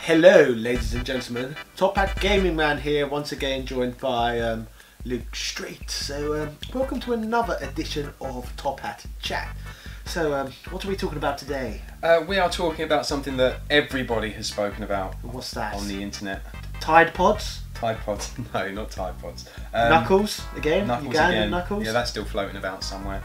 Hello ladies and gentlemen, Top Hat Gaming Man here, once again joined by Luke Street. So welcome to another edition of Top Hat Chat. So what are we talking about today? We are talking about something that everybody has spoken about. What's that? On the internet. Tide Pods? Tide Pods? No, not Tide Pods. Knuckles again? Knuckles Ugandan again. Knuckles? Yeah, that's still floating about somewhere.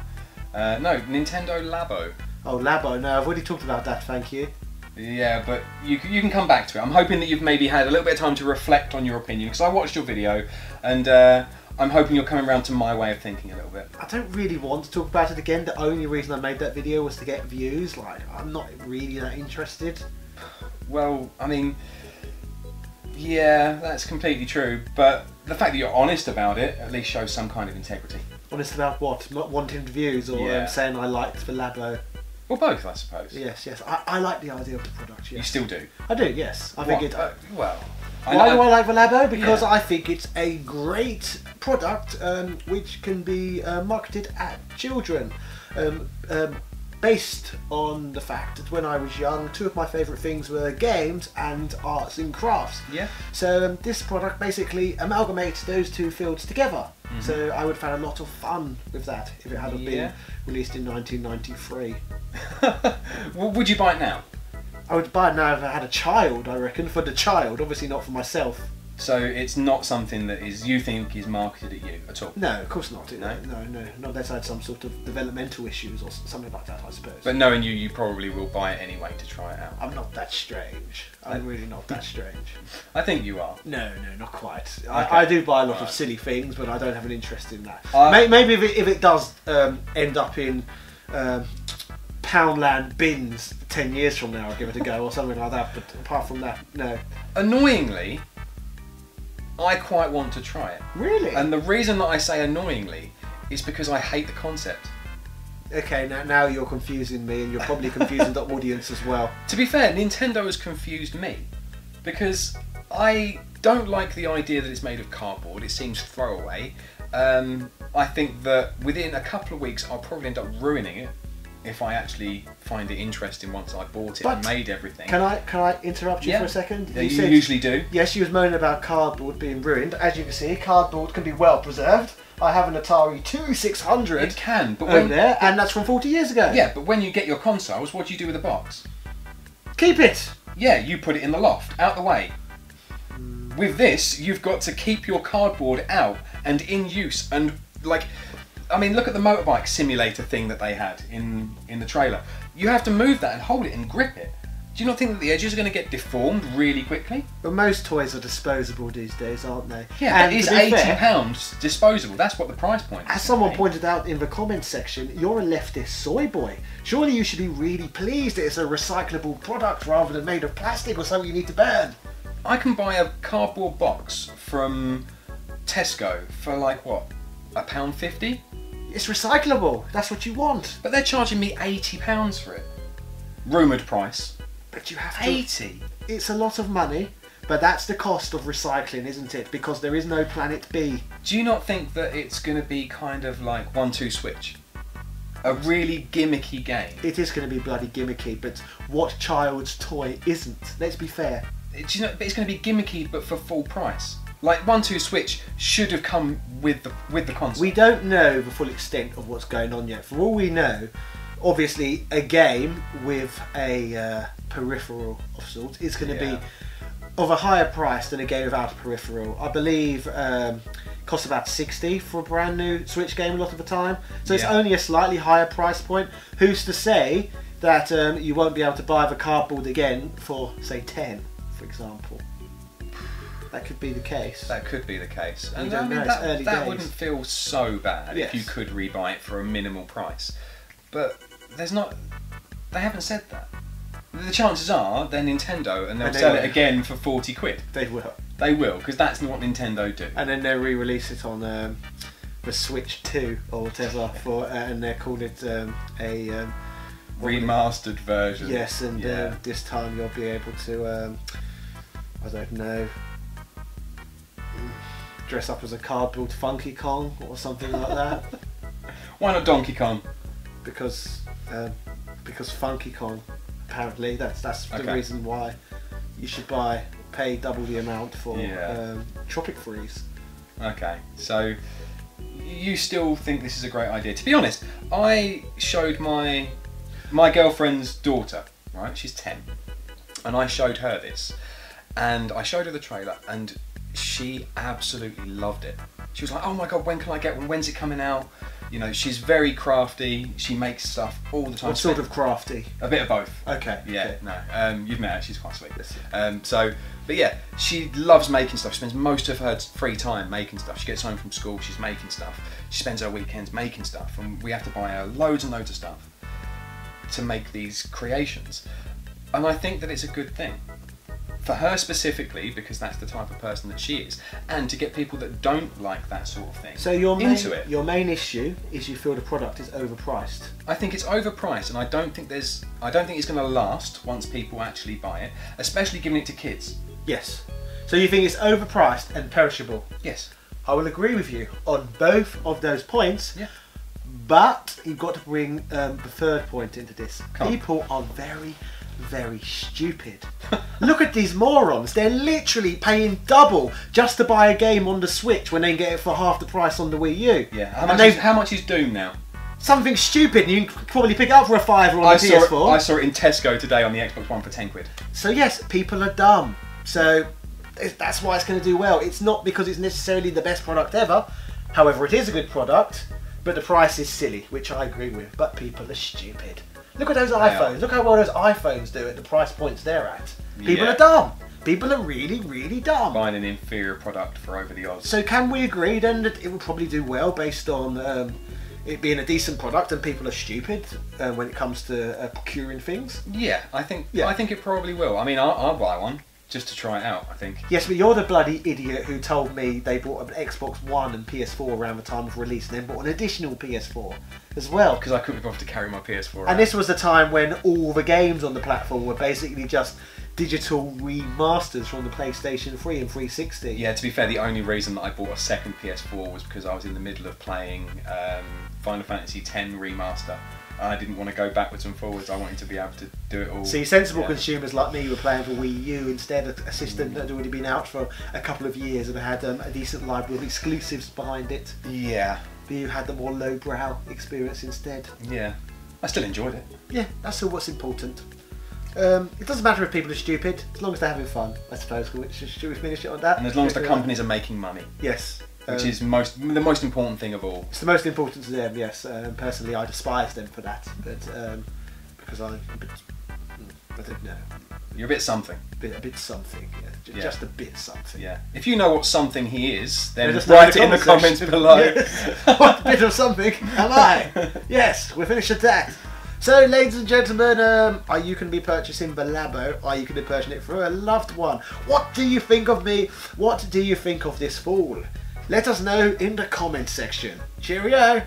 No, Nintendo Labo. Oh, Labo. No, I've already talked about that, thank you. Yeah, but you can come back to it. I'm hoping that you've maybe had a little bit of time to reflect on your opinion, because I watched your video and I'm hoping you're coming around to my way of thinking a little bit. I don't really want to talk about it again. The only reason I made that video was to get views. Like, I'm not really that interested. Well, I mean, yeah, that's completely true, but the fact that you're honest about it at least shows some kind of integrity. Honest about what? Not wanting views or saying I liked the Labo? Well, both, I suppose. Yes, yes. I like the idea of the product, yes. You still do? I do, yes. I think it... well... Why do I like the Labo? Because I think it's a great product which can be marketed at children. Based on the fact that when I was young, two of my favourite things were games and arts and crafts. Yeah. So this product basically amalgamates those two fields together. Mm-hmm. So I would have had a lot of fun with that if it had been released in 1993. Well, would you buy it now? I would buy it now if I had a child, I reckon. For the child, obviously not for myself. So it's not something that you think is marketed at you at all? No, of course not. No? No. Not unless I had some sort of developmental issues or something like that, I suppose. But knowing you probably will buy it anyway to try it out. I'm not that strange. I'm really not that strange. I think you are. No, not quite. Okay. I do buy a lot of silly things, but I don't have an interest in that. Maybe if it does end up in Poundland bins 10 years from now, I'll give it a go or something like that, but apart from that, no. Annoyingly, I quite want to try it. Really? And the reason that I say annoyingly is because I hate the concept. Okay, now you're confusing me, and you're probably confusing the audience as well. To be fair, Nintendo has confused me, because I don't like the idea that it's made of cardboard. It seems throwaway. I think that within a couple of weeks I'll probably end up ruining it if I actually find it interesting once I bought it and made everything. Can I interrupt you for a second? Yeah, you usually do. Yes, you was moaning about cardboard being ruined. As you can see, cardboard can be well preserved. I have an Atari 2600. It can, but over there, and that's from 40 years ago. Yeah, but when you get your consoles, what do you do with the box? Keep it. Yeah, you put it in the loft, out the way. With this, you've got to keep your cardboard out and in use, and like, I mean, look at the motorbike simulator thing that they had in the trailer. You have to move that and hold it and grip it. Do you not think that the edges are going to get deformed really quickly? Well, most toys are disposable these days, aren't they? Yeah, and it is £80 disposable. That's what the price point is. As someone pointed out in the comments section, you're a leftist soy boy. Surely you should be really pleased that it's a recyclable product rather than made of plastic or something you need to burn. I can buy a cardboard box from Tesco for like, what, £1.50? It's recyclable. That's what you want. But they're charging me £80 for it. Rumoured price. But you have to... 80? It's a lot of money, but that's the cost of recycling, isn't it? Because there is no planet B. Do you not think that it's going to be kind of like 1-2 switch? A really gimmicky game? It is going to be bloody gimmicky, but what child's toy isn't? Let's be fair. Do you know, but it's going to be gimmicky, but for full price. Like 1-2 switch should have come with the console. We don't know the full extent of what's going on yet. For all we know, obviously a game with a peripheral of sorts is going to be of a higher price than a game without a peripheral. I believe costs about 60 for a brand new Switch game a lot of the time. So it's only a slightly higher price point. Who's to say that you won't be able to buy the cardboard again for, say, 10, for example? That could be the case. That could be the case. And I mean, that wouldn't feel so bad if you could rebuy it for a minimal price. But there's not... They haven't said that. The chances are they're Nintendo and they'll sell it again for 40 quid. They will. They will, because that's what Nintendo do. And then they'll re-release it on the Switch 2 or whatever, and they'll call it a... remastered version. Yes, and this time you'll be able to, I don't know, dress up as a cardboard Funky Kong or something like that. Why not Donkey Kong? Because Funky Kong, apparently, that's the reason why you should pay double the amount for Tropic Freeze. Okay, so you still think this is a great idea? To be honest, I showed my girlfriend's daughter, right? She's 10, and I showed her this, and I showed her the trailer, and she absolutely loved it. She was like, "Oh my god, when can I get one? When's it coming out?" You know, she's very crafty. She makes stuff all the time. What sort of crafty? A bit of both. Okay. Yeah. Okay. No. You've met her. She's quite sweet. Yes. But yeah, she loves making stuff. She spends most of her free time making stuff. She gets home from school. She's making stuff. She spends her weekends making stuff, and we have to buy her loads and loads of stuff to make these creations. And I think that it's a good thing. For her specifically, because that's the type of person that she is, and to get people that don't like that sort of thing into it. Your main issue is you feel the product is overpriced. I think it's overpriced, and I don't think it's going to last once people actually buy it, especially giving it to kids. Yes. So you think it's overpriced and perishable? Yes. I will agree with you on both of those points. Yeah. But you've got to bring the third point into this. People are very, very stupid. Look at these morons. They're literally paying double just to buy a game on the Switch when they can get it for half the price on the Wii U. Yeah. How much is Doom now? Something stupid. You can probably pick it up for a $5 on the PS4. I saw it in Tesco today on the Xbox One for 10 quid. So yes, people are dumb. So that's why it's going to do well. It's not because it's necessarily the best product ever. However, it is a good product, but the price is silly, which I agree with. But people are stupid. Look at those iPhones. Look how well those iPhones do at the price points they're at. People are dumb. People are really, really dumb. Buying an inferior product for over the odds. So can we agree then that it will probably do well based on it being a decent product and people are stupid when it comes to procuring things? Yeah, I think it probably will. I mean, I'll buy one just to try it out, I think. Yes, but you're the bloody idiot who told me they bought an Xbox One and PS4 around the time of release and then bought an additional PS4 as well. Because I couldn't be bothered to carry my PS4 around. And this was the time when all the games on the platform were basically just digital remasters from the PlayStation 3 and 360. Yeah, to be fair, the only reason that I bought a second PS4 was because I was in the middle of playing Final Fantasy X Remaster. I didn't want to go backwards and forwards. I wanted to be able to do it all. See, sensible consumers like me were playing for Wii U instead. A system that had already been out for a couple of years and had a decent library of exclusives behind it. Yeah. But you had the more lowbrow experience instead. Yeah. I still enjoyed it. Yeah, that's all what's important. It doesn't matter if people are stupid, as long as they're having fun, I suppose. Should we finish it on that? And as long as the companies are making money. Yes. Which is the most important thing of all. It's the most important to them, yes. Personally, I despise them for that, but because I'm a bit, I don't know. You're a bit something. A bit something, yeah. Just a bit something. Yeah. If you know what something he is, then write it in the comments below. Yeah. What bit of something am I? Yes, we're finished at that. So, ladies and gentlemen, are you going to be purchasing the Labo? Are you going to be purchasing it for a loved one? What do you think of me? What do you think of this fall? Let us know in the comment section. Cheerio!